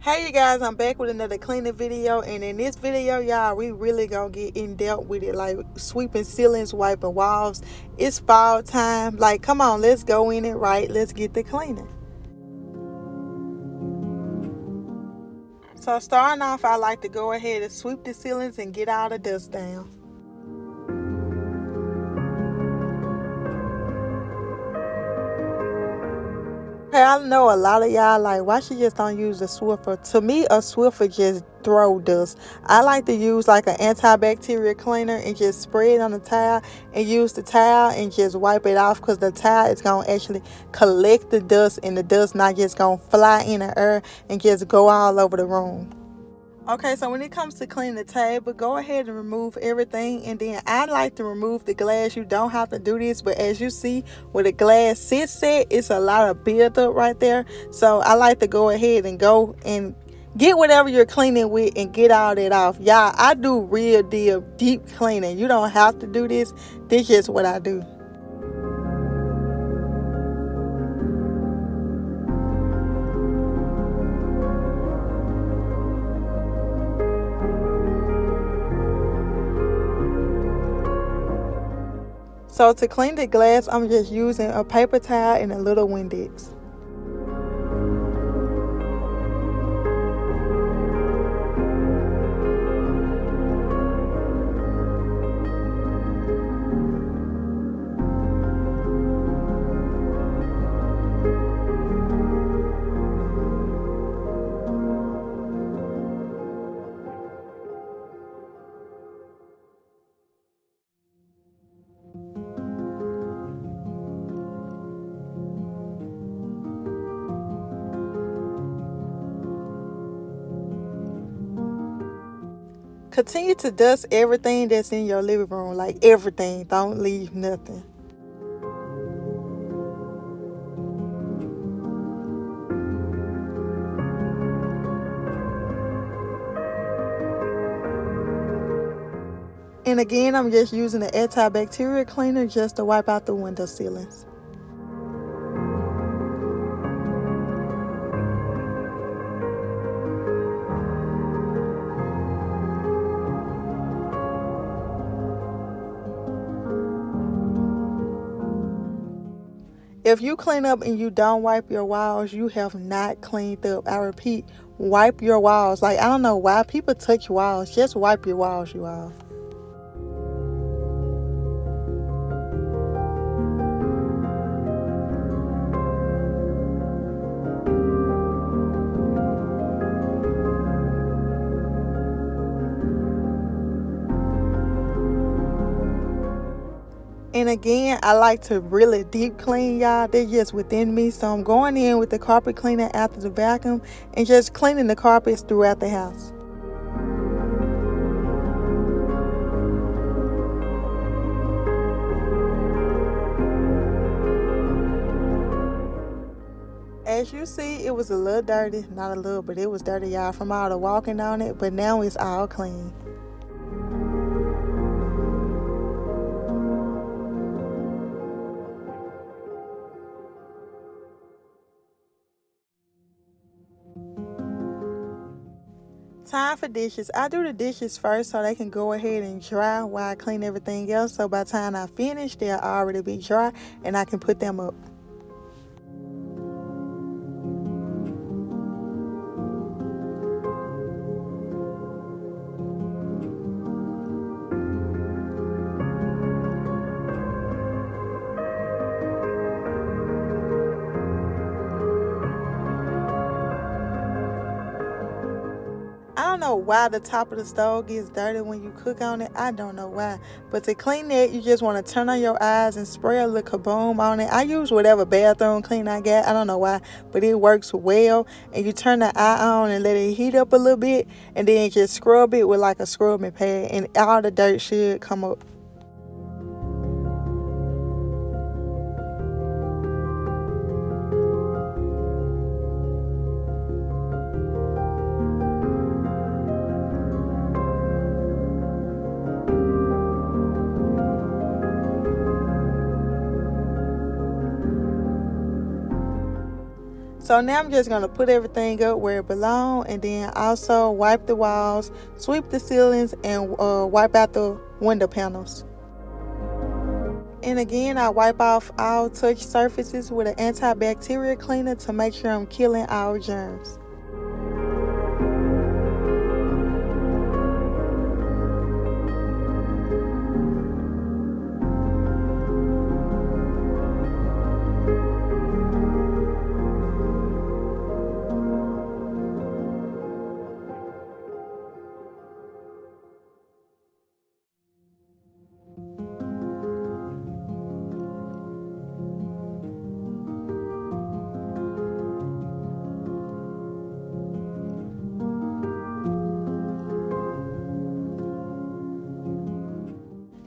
Hey you guys, I'm back with another cleaning video, and in this video, y'all, we really gonna get in depth with it, like sweeping ceilings, wiping walls. It's fall time. Like, come on, let's go in it right. Let's get the cleaning. So starting off, I like to go ahead and sweep the ceilings and get all the dust down. Hey, I know a lot of y'all like, why she just don't use a Swiffer? To me, a Swiffer just throw dust. I like to use like an antibacterial cleaner and just spray it on the towel and use the towel and just wipe it off, because the towel is going to actually collect the dust, and the dust not just going to fly in the air and just go all over the room. Okay, so when it comes to cleaning the table, go ahead and remove everything. And then I like to remove the glass. You don't have to do this, but as you see where the glass sits set, it's a lot of buildup right there. So I like to go ahead and go and get whatever you're cleaning with and get all that off. Y'all, I do real deal deep cleaning. You don't have to do this. This is what I do. So to clean the glass, I'm just using a paper towel and a little Windex. Continue to dust everything that's in your living room, like everything. Don't leave nothing. And again, I'm just using the antibacterial cleaner just to wipe out the window ceilings. If you clean up and you don't wipe your walls, you have not cleaned up. I repeat, wipe your walls. Like, I don't know why people touch walls. Just wipe your walls, you all. And again, I like to really deep clean, y'all. They're just within me. So I'm going in with the carpet cleaner after the vacuum and just cleaning the carpets throughout the house. As you see, it was a little dirty. Not a little, but it was dirty, y'all, from all the walking on it. But now it's all clean. Time for dishes. I do the dishes first so they can go ahead and dry while I clean everything else. So by the time I finish, they'll already be dry and I can put them up. I don't know why the top of the stove gets dirty when you cook on it. I don't know why. But to clean it, you just want to turn on your eyes and spray a little kaboom on it. I use whatever bathroom cleaner I got. I don't know why, but it works well. And you turn the eye on and let it heat up a little bit. And then just scrub it with like a scrubbing pad. And all the dirt should come up. So now I'm just going to put everything up where it belongs, and then also wipe the walls, sweep the ceilings, and wipe out the window panels. And again, I wipe off all touch surfaces with an antibacterial cleaner to make sure I'm killing all germs.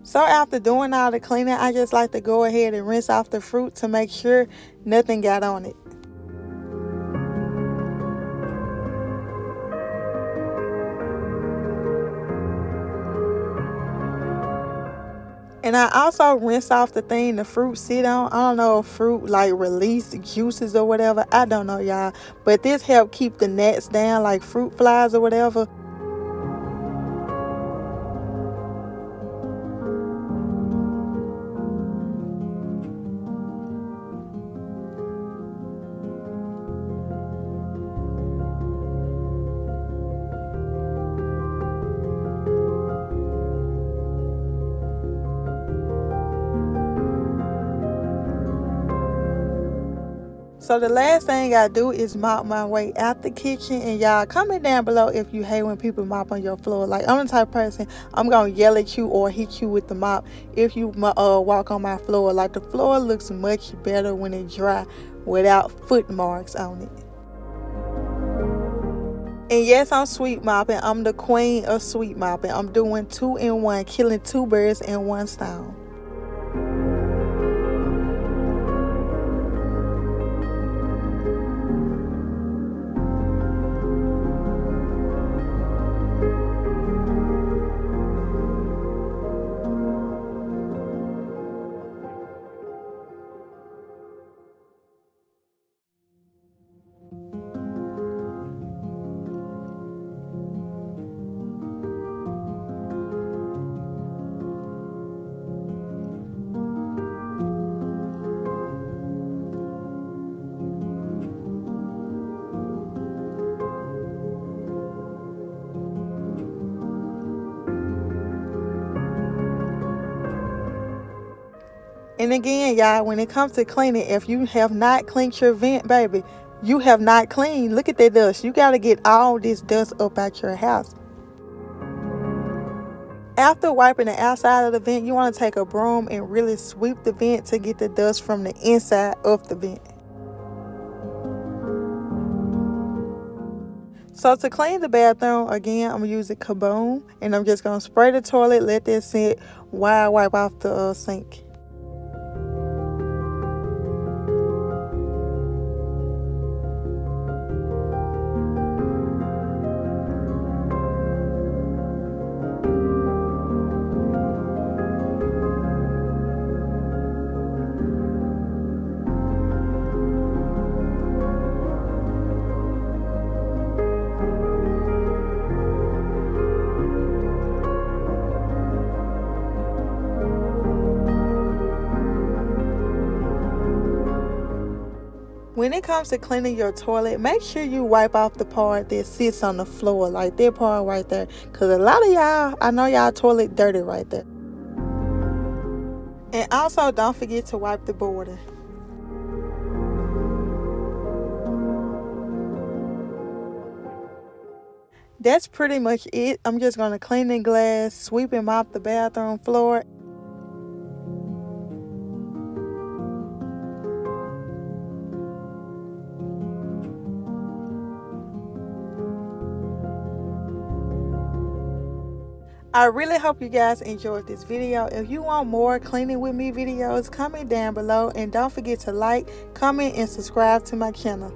So after doing all the cleaning, I just like to go ahead and rinse off the fruit to make sure nothing got on it. And I also rinse off the thing the fruit sit on. I don't know if fruit like release juices or whatever. I don't know, y'all. But this help keep the gnats down, like fruit flies or whatever. So the last thing I do is mop my way out the kitchen. And y'all, comment down below if you hate when people mop on your floor. Like, I'm the type of person, I'm gonna yell at you or hit you with the mop if you walk on my floor. Like, the floor looks much better when it's dry without foot marks on it. And yes, I'm sweep mopping. I'm the queen of sweep mopping. I'm doing 2-in-1, killing 2 birds in 1 stone. And again, y'all, when it comes to cleaning, if you have not cleaned your vent, baby, you have not cleaned. Look at that dust. You got to get all this dust up out your house. After wiping the outside of the vent, you want to take a broom and really sweep the vent to get the dust from the inside of the vent. So to clean the bathroom, again, I'm using Kaboom, and I'm just going to spray the toilet, let that sit while I wipe off the sink. When it comes to cleaning your toilet, make sure you wipe off the part that sits on the floor, like that part right there. Because a lot of y'all, I know y'all toilet dirty right there. And also, don't forget to wipe the border. That's pretty much it. I'm just going to clean the glass, sweep and mop the bathroom floor. I really hope you guys enjoyed this video. If you want more cleaning with me videos, comment down below, and don't forget to like, comment, and subscribe to my channel.